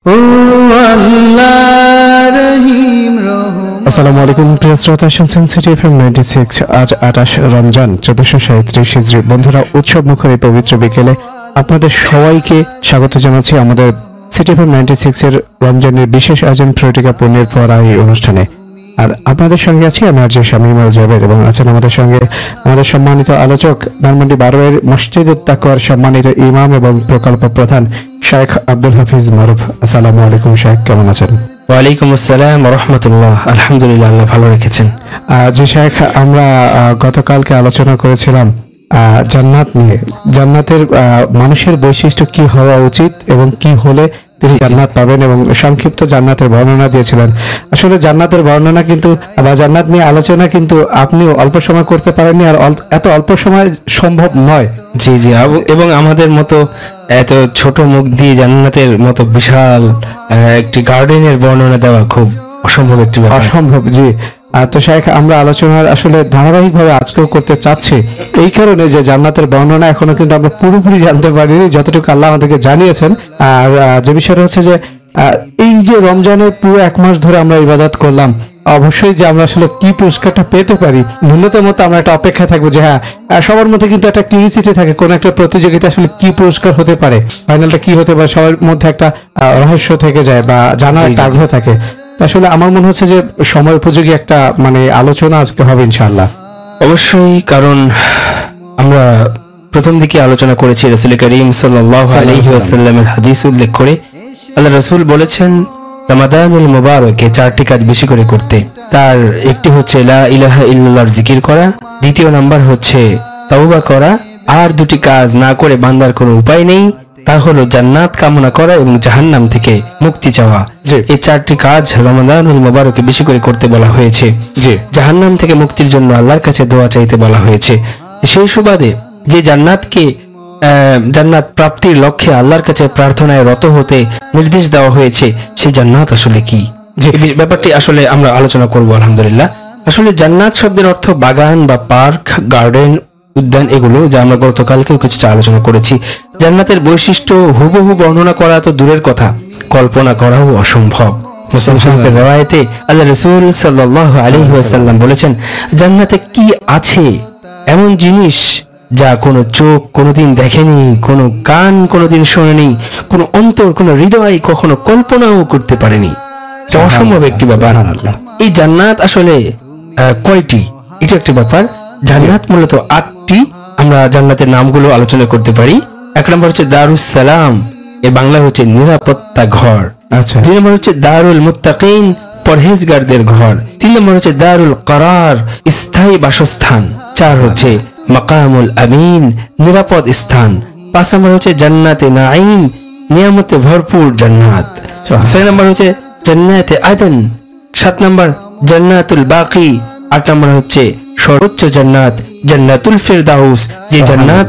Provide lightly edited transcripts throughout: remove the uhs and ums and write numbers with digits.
ও আল্লাহ রহিম রহমান। আসসালামু আলাইকুম প্রিয় শ্রোতা, শুনছেন সিটি এফএম 96। আজ 28 রমজান 1437 হিজরি। বন্ধুরা, উৎসব মুখর এই পবিত্র বিকেলে আপনাদের সবাইকে স্বাগত জানাচ্ছি আমাদের সিটি এফএম 96 এর রমজানের বিশেষ আয়োজন ফ্রুটিকা পণ্যের পড়া এই অনুষ্ঠানে। আর আপনাদের সঙ্গে আছি আমি আরজে শামীম আল জাবের, এবং আছেন আমাদের সঙ্গে আমাদের সম্মানিত আলোচক ধানমন্ডি 12 মসজিদুত তাকওয়ার সম্মানিত ইমাম এবং প্রকল্প প্রধান শেখ আব্দুল হাফিজ মারুফ। আসসালামু আলাইকুম শেখ, কেমন আছেন? ওয়ালাইকুম আসসালাম ওয়া রাহমাতুল্লাহ। আলহামদুলিল্লাহ, আল্লাহ ভালো রেখেছেন। জি শেখ, আমরা গতকালকে আলোচনা করেছিলাম জান্নাত নিয়ে। জান্নাতের মানুষের বৈশিষ্ট্য কি হওয়া উচিত এবং কি হলে তিনি জান্নাত পাবেন, এবং সংক্ষিপ্ত জান্নাতের বর্ণনা দিয়েছিলেন। আসলে জান্নাতের বর্ণনা কিন্তু বা জান্নাত নিয়ে আলোচনা কিন্তু আপনিও অল্প সময় করতে পারেননি, আর এত অল্প সময় সম্ভব নয়। জি জি, এবং আমাদের মতো এত ছোট মুখ দিয়ে জান্নাতের মতো বিশাল একটি গার্ডেনের বর্ণনা দেওয়া খুব অসম্ভব একটি ব্যাপার। অসম্ভব, জি। তো শেখ, আমরা আলোচনার আসলে ধারাবাহিকভাবে আজকেও করতে চাচ্ছি এই কারণে যে জান্নাতের বর্ণনা এখনো কিন্তু আমরা পুরোপুরি জানতে পারিনি, যতটুকু আল্লাহ আমাদেরকে জানিয়েছেন। আর যে বিষয়টা হচ্ছে যে এই যে রমজানের পুরো এক মাস ধরে আমরা ইবাদত করলাম, অবশ্যই যে আমরা আসলে কি পুরস্কারটা পেতে পারি, ন্যূনতম আমরা একটা অপেক্ষা থাকবো যে হ্যাঁ, সবার মধ্যে কিন্তু একটা কিউরিওসিটি থাকে কোন একটা প্রতিযোগিতা আসলে কি পুরস্কার হতে পারে, ফাইনালটা কি হতে পারে, সবার মধ্যে একটা রহস্য থেকে যায় বা জানার একটা আগ্রহ থাকে। আসলে আমার মনে হচ্ছে যে সময় উপযোগী একটা আলোচনা আজকে হবে ইনশাআল্লাহ। অবশ্যই, কারণ আমরা প্রথম দিকে আলোচনা করেছি রাসূল করিম সাল্লাল্লাহু আলাইহি ওয়াসাল্লামের হাদিস উল্লেখ করে আল্লাহ রাসূল বলেছেন রমাদানুল মুবারকে 4টি কাজ বেশি করে করতে। তার একটি হচ্ছে লা ইলাহা ইল্লাল্লাহর জিকির করা, দ্বিতীয় নাম্বার হচ্ছে তাওবা করা, আর দুটি কাজ না করে বান্দার কোনো উপায় নেই, তা হলো জান্নাত কামনা করা এবং জাহান্নাম থেকে মুক্তি চাওয়া। এই 4টি কাজ রমাদানুল মুবারকে বেশি করে করতে বলা হয়েছে। জাহান্নাম থেকে মুক্তির জন্য আল্লাহর কাছে দোয়া চাইতে বলা হয়েছে। সেই সুবাদে যে জান্নাত প্রাপ্তির লক্ষ্যে আল্লাহর কাছে প্রার্থনায় রত হতে নির্দেশ দেওয়া হয়েছে, সেই জান্নাত আসলে কি, যে ব্যাপারটি আসলে আমরা আলোচনা করব আলহামদুলিল্লাহ। আসলে জান্নাত শব্দের অর্থ বাগান বা পার্ক, গার্ডেন, উদ্যান, এগুলো যা আমরা গতকালকেও কিছুটা আলোচনা করেছি। জান্নাতের বৈশিষ্ট্য হুবহু বর্ণনা করা তো দূরের কথা, কল্পনা করাও অসম্ভব। মুসলিম শরীফের রওয়ায়েতে আল্লাহ রাসূল সাল্লাল্লাহু আলাইহি ওয়াসাল্লাম বলেছেন, জান্নাতে কি আছে এমন জিনিস যা কোনো চোখ কোনোদিন দেখেনি, কোনো কান কোনোদিন শোনেনি, কোনো অন্তর, কোনো হৃদয় কখনো কল্পনাও করতে পারেনি। এটা অসম্ভব একটি ব্যাপার। এই জান্নাত আসলে কয়টি, এটা একটি ব্যাপার। জান্নাত মূলত 8টি। আমরা জান্নাতের নামগুলো আলোচনা করতে পারি। 1 নম্বর হচ্ছে দারুস সালাম, এর বাংলা হচ্ছে নিরাপত্তা ঘর। 2 নম্বর হচ্ছে দারুল মুত্তাকিন, পরহেজগারদের ঘর। 3 নম্বর হচ্ছে দারুল করার, স্থায়ী বাসস্থান। 4 হচ্ছে মাকামুল আমিন, নিরাপদ স্থান। 5 নম্বর হচ্ছে জান্নাতে নাঈম, নিয়ামতে ভরপুর জান্নাত। 6 নম্বর হচ্ছে জান্নাতে আদন। 7 নম্বর জান্নাতুল বাকি। 8 নম্বর হচ্ছে সর্বোচ্চ জান্নাত জান্নাতুল ফিরদাউস, যে জান্নাত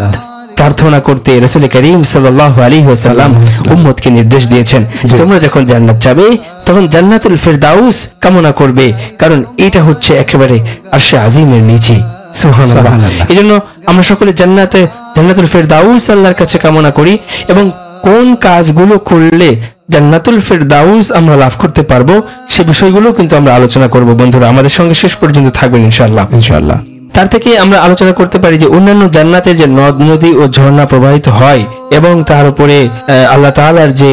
প্রার্থনা করতে রাসূল করিম সাল্লাল্লাহু আলাইহি ওয়াসাল্লাম উম্মতকে নির্দেশ দিয়েছেন, তোমরা যখন জান্নাত চাবে তখন জান্নাতুল ফিরদাউস কামনা করবে, কারণ এটা হচ্ছে একেবারে আরশে আজিমের নিচে। সুবহানাল্লাহ। এজন্য আমরা সকলে জান্নাতুল ফিরদাউস আল্লাহর কাছে কামনা করি, এবং কোন কাজগুলো করলে জান্নাতুল ফিরদাউস আমরা লাভ করতে পারবো সে বিষয়গুলো কিন্তু আমরা আলোচনা করব। বন্ধুরা, আমাদের সঙ্গে শেষ পর্যন্ত থাকবেন ইনশাআল্লাহ। তার থেকে আমরা আলোচনা করতে পারি যে অন্যান্য জান্নাতের যে নদ নদী ও ঝর্ণা প্রবাহিত হয়, এবং তার উপরে আল্লাহ তাআলার যে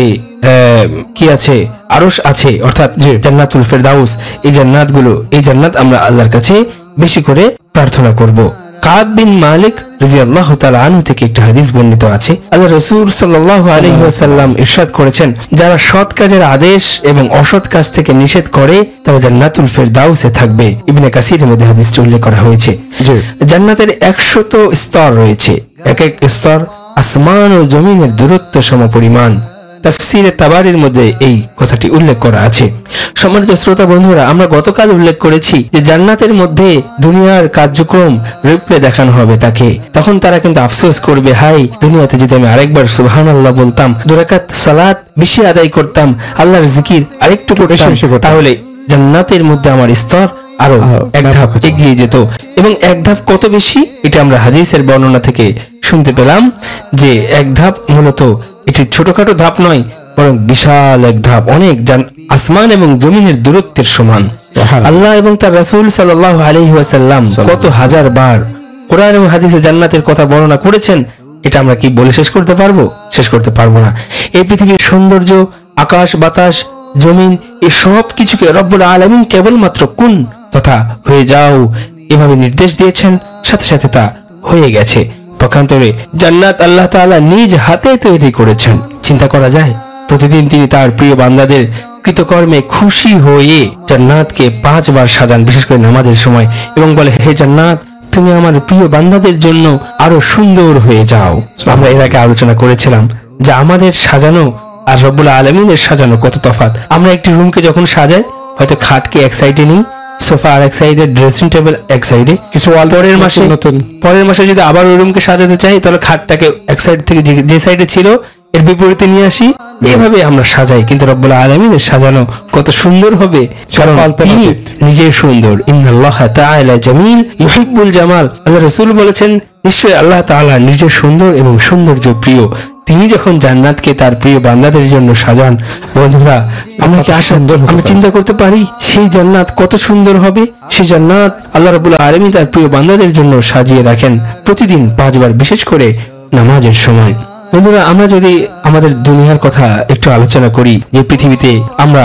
কি আছে, আরশ আছে, অর্থাৎ জান্নাতুল ফিরদাউস, এই জান্নাত আমরা আল্লাহর কাছে বেশি করে প্রার্থনা করব। কাব বিন মালিক রাদিয়াল্লাহু তাআলা আনহু থেকে একটা হাদিস বর্ণিত আছে। আল্লাহ রাসূল সাল্লাল্লাহু আলাইহি ওয়াসাল্লাম ইরশাদ করেছেন, যারা সৎ কাজের আদেশ এবং অসৎ কাজ থেকে নিষেধ করে তারা জান্নাতুল ফিরদাউসে থাকবে। ইবনে কাসিরের মধ্যে হাদিসটি উল্লেখ করা হয়েছে। জান্নাতের 100 স্তর রয়েছে, এক এক স্তর আসমান ও জমিনের দূরত্ব সমপরিমাণ। তাফসীরে তাবারির মধ্যে এই কথাটি উল্লেখ করা আছে। সম্মানিত শ্রোতা বন্ধুরা, আমরা গতকাল উল্লেখ করেছি যে জান্নাতের মধ্যে দুনিয়ার কার্যক্রম রিপ্লে দেখানো হবে তাকে। তখন তারা কিন্তু আফসোস করবে, হাই, দুনিয়াতে যদি আমি আরেকবার সুবহানাল্লাহ বলতাম, 2 রাকাত সালাত বেশি আদায় করতাম, আল্লাহর জিকির আরেকটু করতাম, তাহলে জান্নাতের মধ্যে আমার স্তর আরো এক ধাপ এগিয়ে যেত। এবং এক ধাপ কত বেশি, এটা আমরা হাদিসের বর্ণনা থেকে শুনতে পেলাম যে এক ধাপ মূলত এটি ছোটখাটো ধাপ নয়, বরং বিশাল এক ধাপ, অনেক আসমান এবং জমিনের দূরত্বের সমান। আল্লাহ এবং তার রাসূল সাল্লাল্লাহু আলাইহি ওয়াসাল্লাম কত হাজার বার কোরআন এবং হাদিসে জান্নাতের কথা বর্ণনা করেছেন, এটা আমরা কি বলে শেষ করতে পারবো? শেষ করতে পারবো না। এই পৃথিবীর সৌন্দর্য, আকাশ বাতাস জমিন, এই সব কিছুকে রব্বুল আলামিন কেবলমাত্র কুন তথা হয়ে যাও এভাবে নির্দেশ দিয়েছেন, সাথে সাথে তা হয়ে গেছে। পক্ষান্তরে জান্নাত আল্লাহ তাআলা নিজ হাতে তৈরি করেছেন। চিন্তা করা যায়, প্রতিদিন তিনি তার প্রিয় বান্দাদের কৃতকর্মে খুশি হয়ে জান্নাতকে 5 বার সাজান, বিশেষ করে নামাজের সময়, এবং বলে, হে জান্নাত, তুমি আমার প্রিয় বান্দাদের জন্য আরো সুন্দর হয়ে যাও। আমরা এর আগে আলোচনা করেছিলাম যে আমাদের সাজানো আর রব্বুল আলামিনের সাজানো কত তফাৎ। আমরা একটি রুমকে যখন সাজাই, হয়তো খাটকে এক সাইডে নিই, সোফা আর এক সাইডে, ড্রেসিং টেবিল এক সাইডে, কিছু পরের মাসে যদি আবার ওই রুমকে সাজাতে চাই, তাহলে খাটটাকে এক সাইড থেকে যে সাইডে ছিল এর বিপরীতে নিয়ে আসি। এভাবে আমরা সাজাই, কিন্তু রব্বুল আলামিনের সাজানো কত সুন্দর হবে, কারণ তিনি নিজে সুন্দর। ইন্নাল্লাহা তাআলা জামিল ইউহিব্বুল জামাল। আল্লাহ রাসূল বলেছেন, নিশ্চয়ই আল্লাহ তাআলা নিজে সুন্দর এবং সৌন্দর্য প্রিয়। তিনি যখন জান্নাতকে তার প্রিয় বান্দাদের জন্য সাজান, বন্ধুরা, আমরা কি আমরা চিন্তা করতে পারি সেই জান্নাত কত সুন্দর হবে? সেই জান্নাত আল্লাহ রাব্বুল আলামিন তার প্রিয় বান্দাদের জন্য সাজিয়ে রাখেন প্রতিদিন 5 বার, বিশেষ করে নামাজের সময়। বন্ধুরা, আমরা যদি আমাদের দুনিয়ার কথা একটু আলোচনা করি, যে পৃথিবীতে আমরা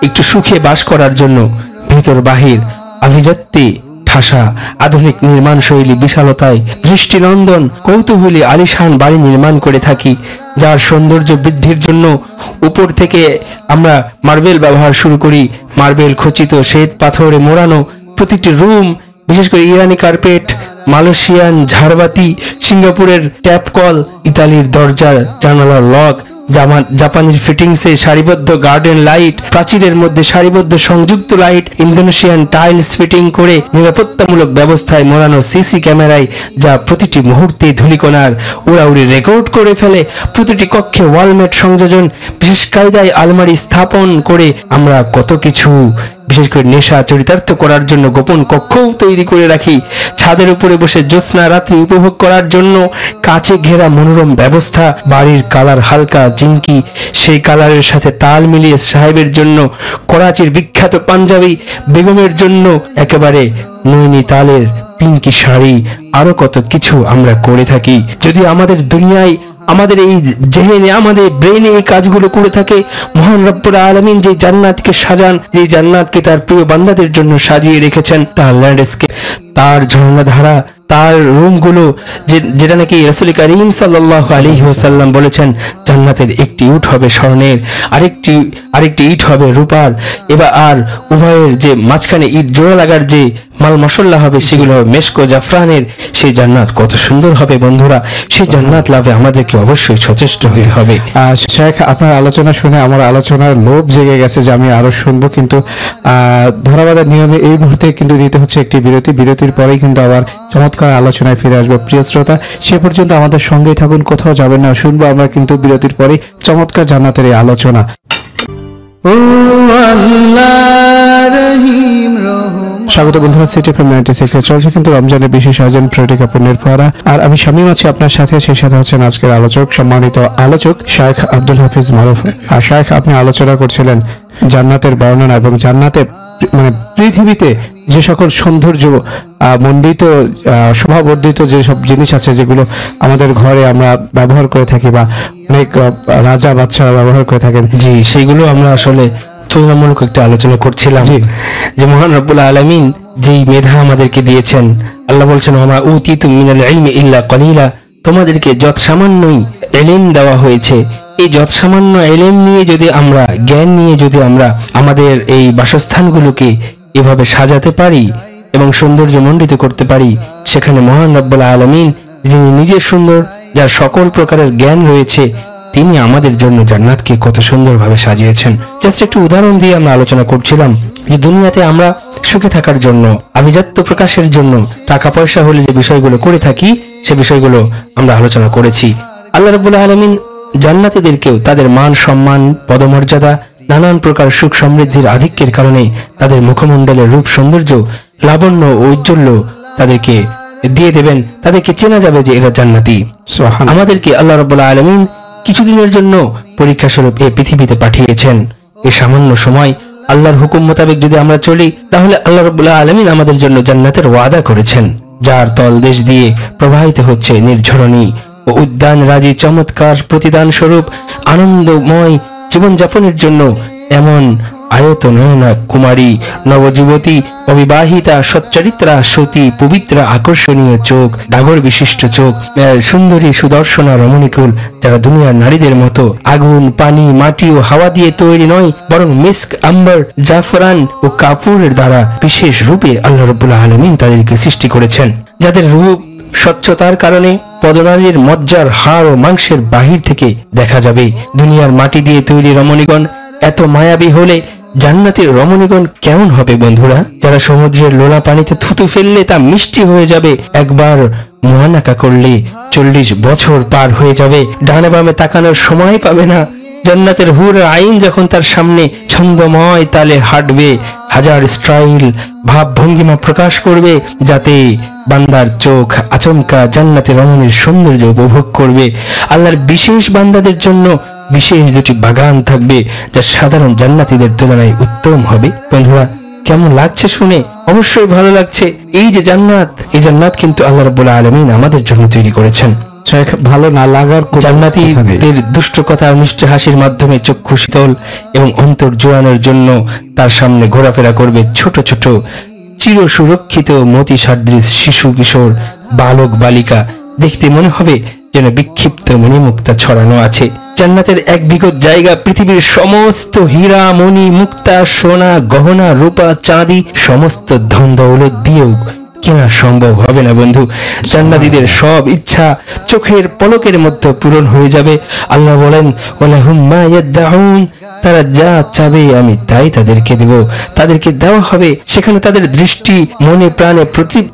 একটু সুখে বাস করার জন্য ভেতর বাহির আভিজাত্যে ঠাসা আধুনিক নির্মাণ শৈলী, বিশালতায় দৃষ্টিনন্দন কৌতূহলী আলিশান বাড়ি নির্মাণ করে থাকি, যার সৌন্দর্য বৃদ্ধির জন্য উপর থেকে আমরা মার্বেল ব্যবহার শুরু করি। মার্বেল খচিত শ্বেত পাথরে মোড়ানো প্রতিটি রুম, বিশেষ করে ইরানি কার্পেট, মালয়েশিয়ান ঝাড়বাতি, সিঙ্গাপুরের ট্যাপ কল, ইতালির দরজার জানালার লক, জাপানের ফিটিংসে সারিবদ্ধ গার্ডেন লাইট, প্রাচীরের মধ্যে সারিবদ্ধ সংযুক্ত লাইট, ইন্দোনেশিয়ান টাইলস ফিটিং করে নিরাপত্তামূলক ব্যবস্থায় মোড়ানো সিসি ক্যামেরায় যা প্রতিটি মুহূর্তে ধূলিকণার উড়াউড়ি রেকর্ড করে ফেলে, প্রতিটি কক্ষে ওয়ালমেট সংযোজন, বিশেষ কায়দায় আলমারি স্থাপন করে আমরা কত কিছু, বিশেষ করে নেশা চরিতার্থ করার জন্য গোপন কক্ষও তৈরি করে রাখি। ছাদের উপরে বসে জ্যোৎস্না রাত্রি উপভোগ করার জন্য কাচে ঘেরা মনোরম ব্যবস্থা, বাড়ির কালার হালকা জিঙ্কি, সেই কালারের সাথে তাল মিলিয়ে সাহেবের জন্য করাচির বিখ্যাত পাঞ্জাবি, বেগমের জন্য একেবারে নৈনিতালের পিঙ্কি শাড়ি, আরো কত কিছু আমরা করে থাকি। যদি আমাদের দুনিয়ায়, আমাদের এই জেহেনে, আমাদের ব্রেনে এই কাজগুলো করে থাকে, মহান রব্বুল আলামিন যে জান্নাতকে সাজান, যে জান্নাতকে তার প্রিয় বান্দাদের জন্য সাজিয়ে রেখেছেন, তার ল্যান্ডস্কেপ, তার ঝর্ণাধারা, তার রুমগুলো, যেটা নাকি রাসূল করিম সাল্লাল্লাহু আলাইহি ওয়াসাল্লাম বলেছেন, জান্নাতের একটি ইট হবে স্বর্ণের, আরেকটি ইট হবে রূপার, আর উভয়ের যে মাঝখানে ইট জোড়া লাগার যে মাল মশলা হবে, সেগুলো হবে মেশকো জাফরানের। সেই জান্নাত কত সুন্দর হবে বন্ধুরা। সেই জান্নাত লাভে আমাদেরকে অবশ্যই সচেষ্ট হতে হবে। শেখ, আপনার আলোচনা শুনে আমার আলোচনার লোভ জেগে গেছে যে আমি আরো শুনবো, কিন্তু ধরাবাঁধা নিয়মে এই মুহূর্তে কিন্তু দিতে হচ্ছে একটি বিরতির পরেই কিন্তু আবার চমৎকার আলোচনায় ফিরে আসবো। প্রিয় শ্রোতা, সে পর্যন্ত আমাদের সঙ্গেই থাকুন, কোথাও যাবেন না। শুনবো আমরা কিন্তু বিরতির পরেই চমৎকার জান্নাতের এই আলোচনা। ও আল্লাহ রহিম রহমান। স্বাগত বন্ধুরা, সিটি এফএম 96 চলছে কিন্তু রমজানের বিশেষ আয়োজন প্রতিকা পণ্যের ফোয়ারা, আর আমি শামীম আছি আপনার সাথে। সেই সাথে হচ্ছেন আজকের আলোচক, সম্মানিত আলোচক শেখ আব্দুল হাফিজ মারুফ। আর শেখ, আপনি আলোচনা করছিলেন জান্নাতের বর্ণনা এবং জান্নাতে মানে পৃথিবীতে যে সকল সৌন্দর্য মণ্ডিত শোভাবর্ধিত যে সব জিনিস আছে, যেগুলো আমাদের ঘরে আমরা ব্যবহার করে থাকি বা অনেক রাজা বাদশারা ব্যবহার করে থাকেন, জি, সেগুলো আমরা আসলে তুলনামূলক একটা আলোচনা করছিলাম যে মহান রব্বুল আলামিন যেই মেধা আমাদেরকে দিয়েছেন, আল্লাহ বলছেন, ওমা উতিতু মিনাল ইলমি ইল্লা কলিলা, তোমাদেরকে যত সামান্যই ইলম দেওয়া হয়েছে, এই যত সামান্য ইলম নিয়ে যদি আমরা, জ্ঞান নিয়ে যদি আমরা আমাদের এই বাসস্থানগুলোকে এভাবে সাজাতে পারি এবং সৌন্দর্যমণ্ডিত করতে পারি, সেখানে মহান রব্বুল আলামিন যিনি নিজে সুন্দর, যার সকল প্রকারের জ্ঞান রয়েছে, তিনি আমাদের জন্য জান্নাতকে কত সুন্দরভাবে সাজিয়েছেন। জাস্ট একটু উদাহরণ দিয়ে আমরা আলোচনা করছিলাম যে দুনিয়াতে আমরা সুখে থাকার জন্য, আভিজাত্য প্রকাশের জন্য টাকা পয়সা হলে যে বিষয়গুলো করে থাকি, সে বিষয়গুলো আমরা আলোচনা করেছি। আল্লাহ রাব্বুল আলামিন জান্নাতীদেরকেও তাদের মান সম্মান, পদমর্যাদা, নানান প্রকার সুখ সমৃদ্ধির আধিক্যের কারণে তাদের মুখমণ্ডলের রূপ সৌন্দর্য, লাবণ্য ও ঔজ্জ্বল্য তাদেরকে দিয়ে দেবেন, তাদেরকে চেনা যাবে যে এরা জান্নাতি। আমাদেরকে আল্লাহ রাব্বুল আলামিন কিছুদিনের জন্য পরীক্ষা স্বরূপ এই পৃথিবীতে পাঠিয়েছেন। এই সামান্য সময় আল্লাহর হুকুম মোতাবেক যদি আমরা চলি, তাহলে আল্লাহ রাব্বুল আলামিন আমাদের জন্য জান্নাতের ওয়াদা করেছেন, যার তলদেশ দিয়ে প্রবাহিত হচ্ছে নির্ঝরণী ও উদ্যান রাজি চমৎকার প্রতিদান স্বরূপ আনন্দময় জীবনযাপনের জন্য এমন আয়তনয়না কুমারী, নবযুবতী, অবিবাহিতা, সচ্চরিত্রা, সতী, পবিত্রা, আকর্ষণীয় চোখ, ডাগর বিশিষ্ট চোখ, সুন্দরী, সুদর্শনা, রমণীকুল, যারা দুনিয়ার নারীদের মতো আগুন, পানি, মাটি ও হাওয়া দিয়ে তৈরি নয়, বরং মিস্ক, আম্বার, জাফরান ও কাপুরের দ্বারা বিশেষ রূপে আল্লাহ রাব্বুল আলামিন তাদেরকে সৃষ্টি করেছেন, যাদের রূপ স্বচ্ছতার কারণে পদনালীর মজ্জার হাড় ও মাংসের বাহির থেকে দেখা যাবে। দুনিয়ার মাটি দিয়ে তৈরি রমণীগণ এত মায়াবী হলে জান্নাতের রমণীগণ কেমন হবে বন্ধুরা? যারা সমুদ্রের লোলা পানিতে থুতু ফেললে তা মিষ্টি হয়ে যাবে, একবার মহানাকা করলে 40 বছর পার হয়ে যাবে, ডানে বামে তাকানোর সময় পাবে না। জান্নাতের হুর আইন যখন তার সামনে ছন্দময় তালে হাঁটবে, হাজার স্টাইল ভাব ভঙ্গিমা প্রকাশ করবে, যাতে বান্দার চোখ আচমকা জান্নাতের রমণীর সৌন্দর্য উপভোগ করবে। আল্লাহর বিশেষ বান্দাদের জন্য বিশেষ দুটি বাগান থাকবে, যা সাধারণ জান্নাতীদের তুলনায় উত্তম হবে। বন্ধুরা, কেমন লাগছে শুনে? অবশ্যই ভালো লাগছে। এই যে জান্নাত, এই জান্নাত কিন্তু আল্লাহ রাব্বুল আলামিন আমাদের জন্য তৈরি করেছেন। ভালো না লাগার জান্নাতীদের দুষ্ট কথা মিষ্টি হাসির মাধ্যমে চক্ষু শীতল এবং অন্তর জোড়ানোর জন্য তার সামনে ঘোরাফেরা করবে ছোট ছোট চির সুরক্ষিত মতি সাদৃশ শিশু, কিশোর, বালক, বালিকা। দেখতে মনে হবে যেন বিক্ষিপ্ত মণিমুক্তা ছড়ানো আছে। জান্নাতের এক বিঘত জায়গা পৃথিবীর সমস্ত হীরা, মণি, মুক্তা, সোনা, গহনা, রূপা, চাঁদি, সমস্ত ধন দৌলত দিয়েও কেনা সম্ভব হবে না বন্ধু। জান্নাতীদের সব ইচ্ছা চোখের পলকের মধ্যে পূরণ হয়ে যাবে। আল্লাহ বলেন, ওয়ালাহুম মা ইয়াদউন, তারা যা চাবে আমি তাই তাদেরকে দেব, তাদেরকে দেওয়া হবে। সেখানে তাদের দৃষ্টি মনে প্রাণে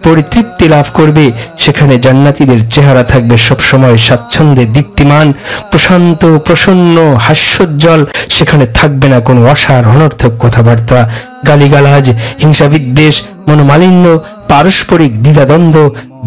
পরিতৃপ্তি লাভ করবে। সেখানে জান্নাতীদের চেহারা থাকবে সবসময় স্বাচ্ছন্দ্যে দীপ্তিমান, প্রশান্ত, প্রসন্ন, হাস্যোজ্জ্বল। সেখানে থাকবে না কোনো অসার, অনর্থক কথাবার্তা, গালিগালাজ, হিংসা, বিদ্বেষ, মনোমালিন্য, পারস্পরিক দ্বিধাদ্বন্দ্ব,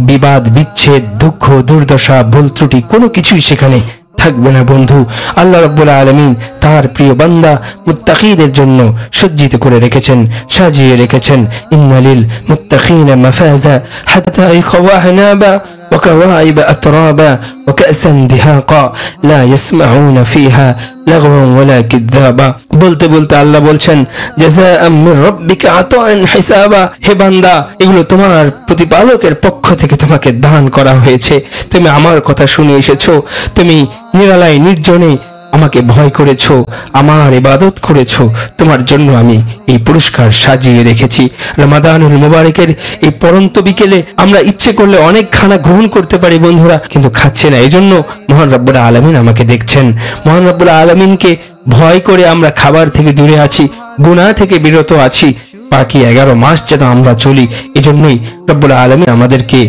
বিবাদ, বিচ্ছেদ, দুঃখ, দুর্দশা, ভুল ত্রুটি কোনো কিছুই সেখানে থাকবে না বন্ধু। আল্লাহ রাব্বুল আলামিন তার প্রিয় বান্দা মুত্তাকিদের জন্য সজ্জিত করে রেখেছেন, সাজিয়ে রেখেছেন। ইন্নালিল মুত্তাকিনা মাফাজা হাদাইকা ওয়া আহনাবা ওয়া কাওয়াইবা আতরাবা ওয়া কাসান দিহাকা লা ইয়াসমাউনা ফিহা লাগওয়ান ওয়ালা কিযাবা। বলতে বলতে আল্লাহ বলছেন, জাযাআম মির রাব্বিকা আতাআন হিসাবা। হে বান্দা, এগুলো তোমার প্রতিপালকের পক্ষ থেকে তোমাকে দান করা হয়েছে। তুমি আমার কথা শুনে এসেছো, তুমি নিরালায় নির্জনে আমাকে ভয় করেছো, আমার ইবাদত করেছো, তোমার জন্য আমি এই পুরস্কার সাজিয়ে রেখেছি। রমাদানুল মুবারকের এই পরন্ত বিকেলে আমরা ইচ্ছে করলে অনেক খানা গ্রহণ করতে পারি বন্ধুরা, কিন্তু খাচ্ছে না। এই জন্য মহান রব্বুল আলামিন আমাকে দেখছেন। মহান রব্বুল আলামিনকে ভয় করে আমরা খাবার থেকে দূরে আছি, গুনাহ থেকে বিরত আছি। বাকি 11 মাস যেন আমরা চলি। এজন্যই রব্বুল আলামিন আমাদেরকে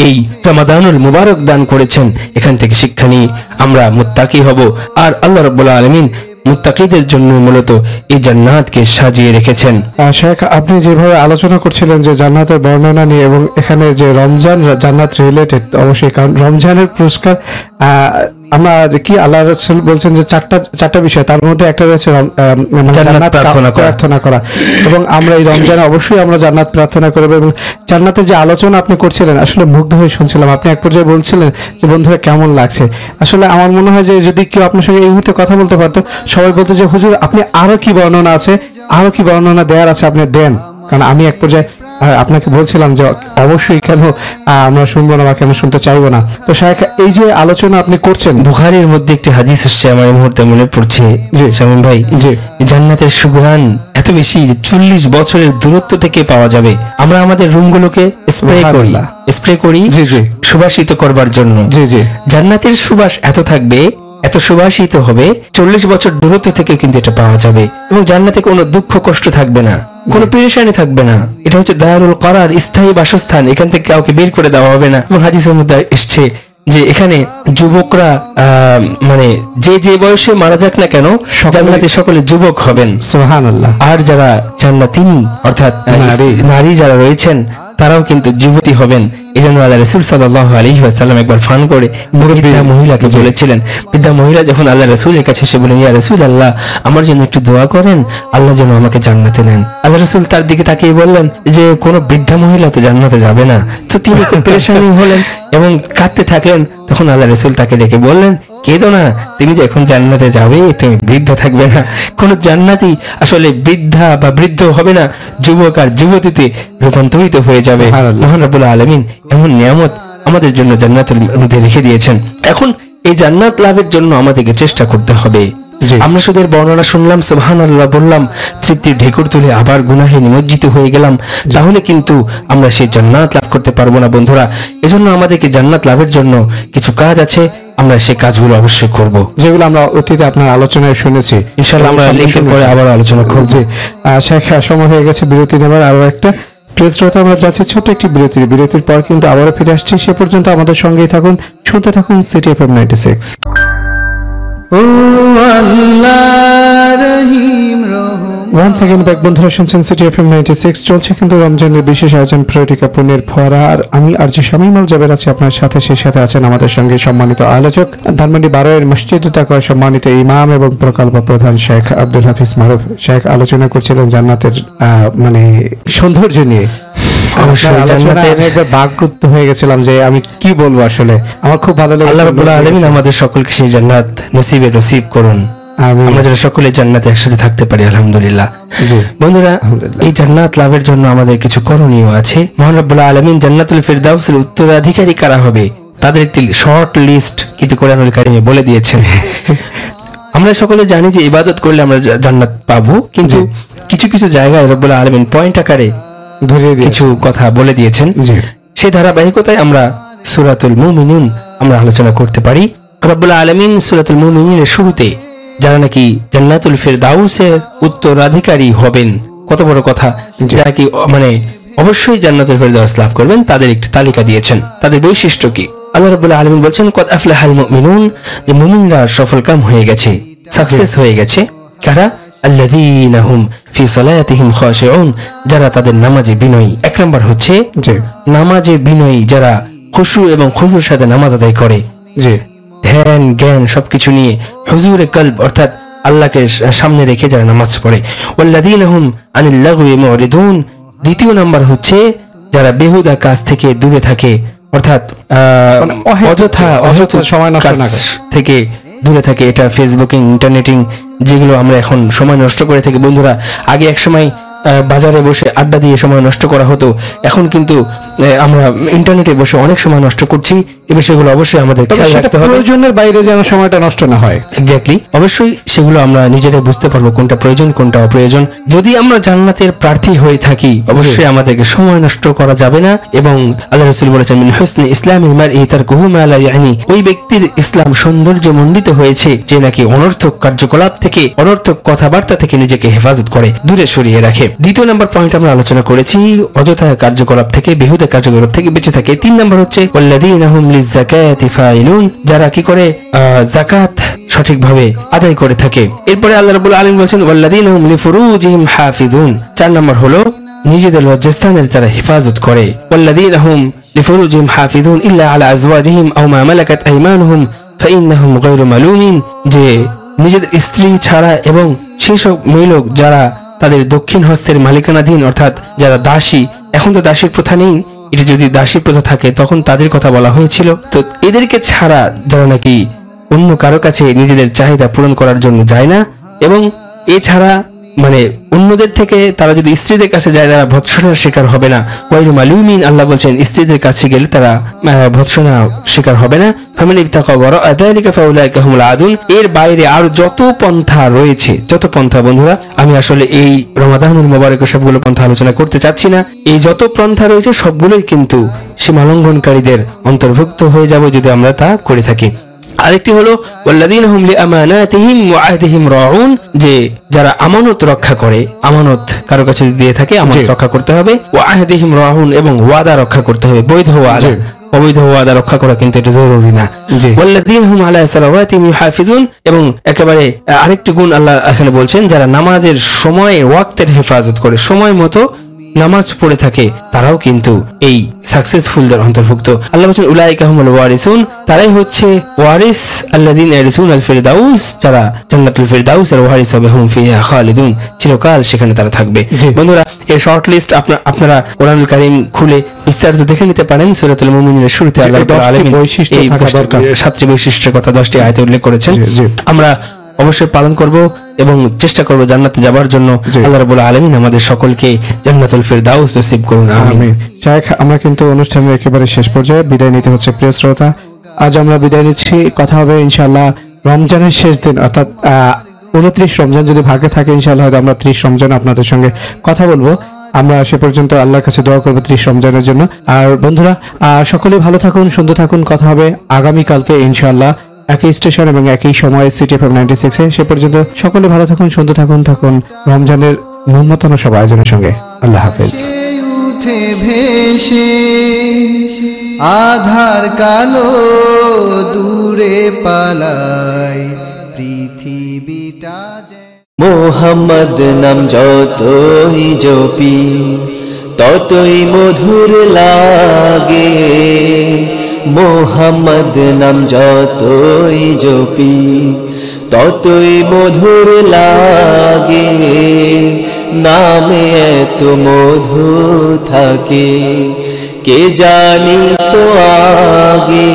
এই রমাদানুল মুবারক দান করেছেন। এখান থেকে শিক্ষা নিয়ে আমরা মুত্তাকি হব। আর আল্লাহ রব্বুল আলামিন মুত্তাকিদের জন্য মূলত এই জান্নাতকে সাজিয়ে রেখেছেন। শেখ, আপনি যেভাবে আলোচনা করছিলেন যে জান্নাতের বর্ণনা নিয়ে, এবং এখানে যে রমজান জান্নাত রিলেটেড, অবশ্যই কারণ রমজানের পুরস্কার আমরা কি আল্লাহ রাসূল বলছেন যে চারটা বিষয়, তার মধ্যে একটা রয়েছে জান্নাত প্রার্থনা করা। এবং আমরা এই রমজানে অবশ্যই আমরা জান্নাত প্রার্থনা করব। এবং জান্নাতের যে আলোচনা আপনি করছিলেন, আসলে মুগ্ধ হয়ে শুনছিলাম। আপনি এক পর্যায়ে বলছিলেন যে বন্ধুরা কেমন লাগছে। আসলে আমার মনে হয় যে যদি কেউ আপনার সঙ্গে এই মুহূর্তে কথা বলতে পারতো, সবাই বলতো যে হুজুর আপনি আরো কি বর্ণনা আছে, আরো কি বর্ণনা দেওয়ার আছে আপনি দেন। কারণ আমি এক পর্যায়ে আপনাকে বলছিলাম যে অবশ্যই কেন আমরা শুনবো না বা কেন শুনতে চাইবো না। তো শায়েখ, এই যে আলোচনা আপনি করছেন, বুখারীর মধ্যে একটি হাদিস আসছে আমার এই মুহূর্তে মনে পড়ছে। জি শামীম ভাই, জি, জান্নাতের সুঘ্রাণ এত বেশি যে 40 বছরের দূরত্ব থেকে পাওয়া যাবে। আমরা আমাদের রুমগুলোকে স্প্রে করি জি জি সুবাসিত করবার জন্য। জি জি, জান্নাতের সুবাস এত থাকবে, এত সুবাসিত হবে, 40 বছর দূরত্ব থেকে কিন্তু এটা পাওয়া যাবে। এবং জান্নাতে কোনো দুঃখ কষ্ট থাকবে না, কোনো পেরেশানি থাকবে না। এটা হচ্ছে দারুল করার, স্থায়ী বাসস্থান। এখান থেকে কাউকে বের করে দেওয়া হবে না। এবং হাদিসের মধ্যে এসছে যে এখানে যুবকরা মানে যে বয়সে মারা যাক না কেন, জান্নাতে সকলে যুবক হবেন। সুবহানাল্লাহ। আর যারা জান্নাতিনী অর্থাৎ নারী যারা রয়েছেন, তারাও কিন্তু যুবতী হবেন। এই জন্য আল্লাহ রাসূল সাল্লাল্লাহু আলাইহি ওয়াসাল্লাম একবার ফান করে বৃদ্ধা মহিলাকে বলেছিলেন, বৃদ্ধা মহিলা যখন আল্লাহ রাসূলের কাছে এসে বলেন, ইয়া রাসূলুল্লাহ, আমার জন্য একটু দোয়া করেন, আল্লাহ যেন আমাকে জান্নাতে নেন। আল্লাহ রাসূল তার দিকে তাকিয়ে বললেন যে কোনো বৃদ্ধা মহিলা তো জান্নাতে যাবে না। তো তিনি খুব পেরেশানি হলেন এবং কাঁদতে থাকলেন। তখন আল্লাহ রাসূল তাকে ডেকে বললেন, কেঁদো না, তুমি যে এখন জান্নাতে যাবে, তুমি বৃদ্ধ থাকবে না। কোন জান্নাতি আসলে বৃদ্ধা বা বৃদ্ধ হবে না, যুবক আর যুবতীতে রূপান্তরিত হয়ে যাবে। মহান রব্বুল আলামিন এমন নিয়ামত আমাদের জন্য জান্নাতের মধ্যে রেখে দিয়েছেন। এখন এই জান্নাত লাভের জন্য আমাদেরকে চেষ্টা করতে হবে। আমরা শুধু বর্ণনা শুনলাম, সুবহানাল্লাহ বললাম, তৃপ্তির ঢেকুর তুলে আবার গুনাহে নিমজ্জিত হয়ে গেলাম, তাহলে কিন্তু আমরা সেই জান্নাত লাভ করতে পারবো না বন্ধুরা। এজন্য আমাদেরকে জান্নাত লাভের জন্য কিছু কাজ আছে, আমরা সেই কাজগুলো অবশ্যই করব, যেগুলো আমরা অতীতে আপনার আলোচনায় শুনেছি। ইনশাআল্লাহ আমরা লেখার পরে আবার আলোচনা করব। শেখ, সময় হয়ে গেছে বিরতি নেবার। আরো একটা প্রিয় শ্রোতা, আমরা যাচ্ছি ছোট একটি বিরতির পর কিন্তু আবারও ফিরে আসছি। সে পর্যন্ত আমাদের সঙ্গেই থাকুন, শুনতে থাকুন সিটি এফএম 96। ও আল্লাহ রহিম রহম। ওয়ান্স अगेन ব্যাক বন্ধুরা, শুনছেন সিটি এফএম 96। চলছে কিন্তু রমজানের বিশেষ আয়োজন প্রয়োটিকা পণ্যের ফোয়ারা। আর আমি আরজি শামীম আল জাবের আছি আপনার সাথে। সেই সাথে আছেন আমাদের সঙ্গে সম্মানিত আলোচক, ধানমন্ডি 12 এর মসজিদ তাকওয়া সম্মানিত ইমাম এবং প্রকল্প প্রধান শেখ আব্দুল হাফিজ মারুফ। শেখ আলোচনা করছিলেন জান্নাতের মানে সৌন্দর্য নিয়ে। বাকরুদ্ধ হয়ে গেছিলাম যে আমি কি বলবো, আসলে আমার খুব ভালো লেগেছে। আল্লাহ রাব্বুল আলামিন আমাদের সকলকে সেই জান্নাত নসিব করুন, আমরা যেন সকলে জান্নাতে একসাথে থাকতে পারি, আলহামদুলিল্লাহ। বন্ধুরা, এই জান্নাত লাভের জন্য আমাদের কিছু করণীয় আছে। মহান রব্বুল আলামিন জান্নাতুল ফিরদাউসের উত্তরাধিকারী কারা হবে তাদের একটি শর্ট লিস্ট কিন্তু কোরআনুল কারীমে বলে দিয়েছেন। আমরা সকলে জানি যে ইবাদত করলে আমরা জান্নাত পাবো, কিন্তু কিছু কিছু জায়গায় রব্বুল আলামিন পয়েন্ট আকারে কিছু কথা বলে দিয়েছেন। সেই ধারাবাহিকতায় আমরা সূরাতুল মুমিনুন আমরা আলোচনা করতে পারি। রব্বুল আলামিন সূরাতুল মুমিনুনের শুরুতে যারা নাকি জান্নাতুল ফিরদাউসের উত্তরাধিকারী হবেন, কত বড় কথা, যারা কি মানে অবশ্যই জান্নাতুল ফিরদাউস লাভ করবেন, তাদের একটি তালিকা দিয়েছেন। তাদের বৈশিষ্ট্য কি? আল্লাহ রাব্বুল আলামিন বলছেন, কদ আফলাহাল মুমিনুন, যে মুমিনরা সফলকাম হয়ে গেছে, সাকসেস হয়ে গেছে। কারা? আল্লাযীনা হুম ফি সালাতিহিম খাশিউন, যারা তাদের নামাজে বিনয়ী। এক নাম্বার হচ্ছে নামাজে বিনয়ী, যারা খুশু এবং খুজুর সাথে নামাজ আদায় করে, ধ্যান জ্ঞান সবকিছু নিয়ে হুজুরে কলব অর্থাৎ আল্লাহকে সামনে রেখে যারা নামাজ পড়ে। ওয়াল্লাযীনা হুম আনিল লাগwi মুরিদুন, দ্বিতীয় নাম্বার হচ্ছে যারা বেহুদা কাজ থেকে দূরে থাকে, অর্থাৎ অযথা সময় নষ্ট থেকে দূরে থাকে। এটা ফেসবুকিং, ইন্টারনেটিং, যেগুলো আমরা এখন সময় নষ্ট করে থাকি বন্ধুরা। আগে এক সময় বাজারে বসে আড্ডা দিয়ে সময় নষ্ট করা হতো, এখন কিন্তু আমরা ইন্টারনেটে বসে অনেক সময় নষ্ট করছি। এই বিষয়গুলো অবশ্যই আমাদের খেয়াল রাখতে হবে, প্রয়োজনের বাইরে যেন সময়টা নষ্ট না হয়। এক্স্যাক্টলি, অবশ্যই সেগুলো আমরা নিজেরাই বুঝতে পারবো কোনটা প্রয়োজন কোনটা অপ্রয়োজন। যদি আমরা জান্নাতের প্রার্থী হয়ে থাকি, অবশ্যই আমাদেরকে সময় নষ্ট করা যাবে না। এবং আল্লাহ রাসূল বলেছেন, মিন হুসনি ইসলামিল মারই তারকুহু মা লা ইয়ানি, ওই ব্যক্তির ইসলাম সৌন্দর্য মণ্ডিত হয়েছে যে নাকি অনর্থক কার্যকলাপ থেকে, অনর্থক কথাবার্তা থেকে নিজেকে হেফাজত করে, দূরে সরিয়ে রাখে। দ্বিতীয় নাম্বার পয়েন্ট আমরা আলোচনা করেছি, অযথা কার্যকলাপ থেকে, বেহুদা কার্যকলাপ থেকে বেঁচে থাকে। তিন নাম্বার হচ্ছে ওয়াল্লাযীনা হুম লিযাকাতি ফাইলুন, যারা কি করে যাকাত সঠিকভাবে আদায় করে থাকে। এরপরে আল্লাহ রাব্বুল আলামিন বলেন ওয়াল্লাযীনা হুম লিফুরুজিহিম হাফিজুন, চার নাম্বার হলো নিজেদের লজ্জাস্থানের যারা হেফাজত করে। ওয়াল্লাযীনা হুম লিফুরুজিহিম হাফিজুন ইল্লা আলা আজওয়াজিহিম আও মা মালাকাত আইমানুহুম ফাইন্নাহুম গায়রু মালুমিন, যে নিজেদের স্ত্রী ছাড়া এবং সেই সব মেয়ে যারা তাদের দক্ষিণ হস্তের মালিকানাধীন, অর্থাৎ যারা দাসী, এখন তো দাসীর প্রথা নেই, এটা যদি দাসীর প্রথা থাকে তখন তাদের কথা বলা হয়েছিল। তো এদেরকে ছাড়া যারা নাকি অন্য কারো কাছে নিজেদের চাহিদা পূরণ করার জন্য যায় না, এবং এছাড়া মানে অন্যদের থেকে তারা যদি স্ত্রীদের কাছে যায় তারা ভৎসনার শিকার হবে না। ওয়াইরু মালুমিন, আল্লাহ বলছেন স্ত্রীদের কাছে গেলে তারা ভৎসনা শিকার হবে না। ফামান ইবতাকা ওয়ারাআ যালিকা ফাউলাইকা হুমুল আদুন, এর বাইরে আর যত পন্থা রয়েছে, যত পন্থা বন্ধুরা, আমি আসলে এই রমাদানুল মুবারকের সবগুলো পন্থা আলোচনা করতে চাচ্ছি না। এই যত পন্থা রয়েছে সবগুলোই কিন্তু সীমালঙ্ঘনকারীদের অন্তর্ভুক্ত হয়ে যাবে যদি আমরা তা করে থাকি। আরেকটি হলো ওয়াল্লাযীনা হুম লিআমানাতিহিম ওয়া আহদিহিম রাউন, যে যারা আমানত রক্ষা করে, আমানত কারো কাছে দিয়ে থাকে, আমানত রক্ষা করতে হবে। ওয়া আহদিহিম রাউন, এবং ওয়াদা রক্ষা করতে হবে, বৈধ ওয়াদা, অবৈধ ওয়াদা রক্ষা করা কিন্তু এটা জরুরি না। ওয়াল্লাযীনা হুম আলা সালাওয়াতিহিম ইউহাফিজুন, এবং একেবারে আরেকটি গুণ আল্লাহ এখানে বলছেন, যারা নামাজের সময় ওয়াক্তের হেফাজত করে, সময় মতো নামাজ পড়ে থাকে তারাও কিন্তু এই সাকসেসফুলদের অন্তর্ভুক্ত। আল্লাহ বলেন উলাইকা হুমুল ওয়ারিসুন, তারাই হচ্ছে ওয়ারিস আল্লাযিনা ইয়ারিসুন আল ফিরদাউস, যারা জান্নাতুল ফিরদাউস এর ওয়ারিস হবে, হুম ফিহা খালিদুন, চিরকাল সেখানে তারা থাকবে। বন্ধুরা, এই শর্ট লিস্ট আপনারা কোরআনুল কারীম খুলে বিস্তারিত দেখে নিতে পারেন। সূরাতুল মুমিনের শুরুতে আল্লাহ রাব্বুল আলামিন এই 7টি বৈশিষ্ট্যের কথা 10টি আয়াতে উল্লেখ করেছেন। আমরা অবশ্যই পালন করব এবং চেষ্টা করব জান্নাতে যাবার জন্য। আল্লাহ রাব্বুল আলামিন আমাদের সকলকে জান্নাতুল ফিরদাউস নসিব করুন, আমিন। শায়েখ, আমরা কিন্তু অনুষ্ঠানের একেবারে শেষ পর্যায়ে বিদায় নিতে হচ্ছে। প্রিয় শ্রোতা, আজ আমরা বিদায় নিচ্ছি। কথা হবে ইনশাআল্লাহ রমজানের শেষ দিন, অর্থাৎ 29 রমজান যদি ভাগ্যে থাকে ইনশাআল্লাহ হয়তো আমরা 30 রমজান আপনাদের সঙ্গে কথা বলবো। আমরা সে পর্যন্ত আল্লাহর কাছে দোয়া করবো 30 রমজানের জন্য। আর বন্ধুরা, সকলেই ভালো থাকুন, সুন্দর থাকুন। কথা হবে আগামীকালকে ইনশাআল্লাহ একই স্টেশন এবং একই সময়ে সিটি এফএম 96 এ। সে পর্যন্ত সকলে ভালো থাকুন, সুন্দর থাকুন রমজানের ন্যূনতম সব আয়োজনের সঙ্গে। আল্লাহ হাফেজ। উঠে ভেসে আধার কালো দূরে পালায় পৃথিবীটা যে। মোহাম্মদ নাম যতই জপি ততই মধুর লাগে, মোহাম্মদ নাম যতই জপি ততই মধুর লাগে, নামে এত মধু থাকে কে জানি তো আগে,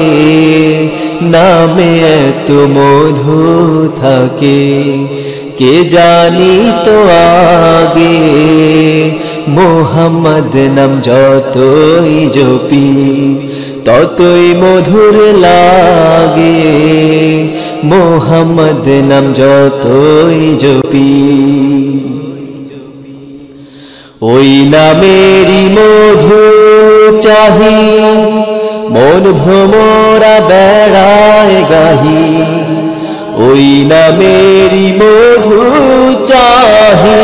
নামে এত মধু থাকে কে জানি তো আগে, মোহাম্মদ নাম যতই জপি ততই মধুর লাগে, মোহাম্মদ নাম যতই জপি। ওই নামেরই মধু চাহি মন ভ্রমরা বেড়ায় গাহি, ওই নামেরই মধু চাহি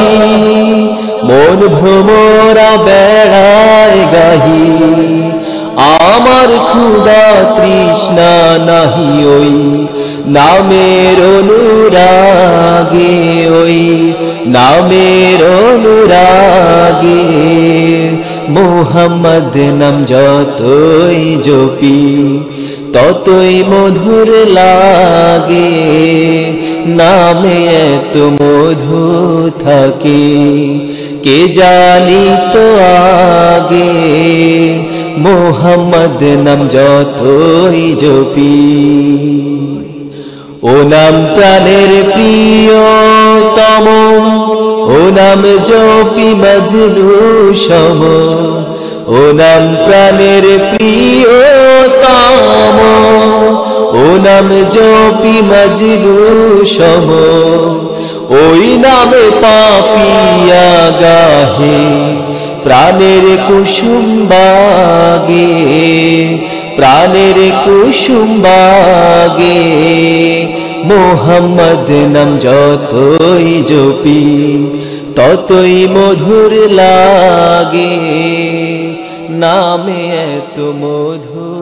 মন ভ্রমরা বেড়ায় গাহি, আমার ক্ষুধা তৃষ্ণা নাহি ওই নামের অনুরাগে, ওই নামের অনুরাগে, মোহাম্মদ নাম যতই জপি ততই মধুর লাগে, নামে এত মধু থাকে কে জানি তো আগে, মোহাম্মদ নাম যতই জপি। ও নাম প্রাণের প্রিয়তম, ও নাম জপি মজনু সম, ও নাম প্রাণের প্রিয়তম, ও নাম জপি মজনু সম, ওই নামে পাপিয়া গাহে প্রাণের কুসুম বাগে, প্রাণের কুসুম বাগে, মোহাম্মদ নাম যতই জপি ততই মধুর লাগে, নামে এত মধু।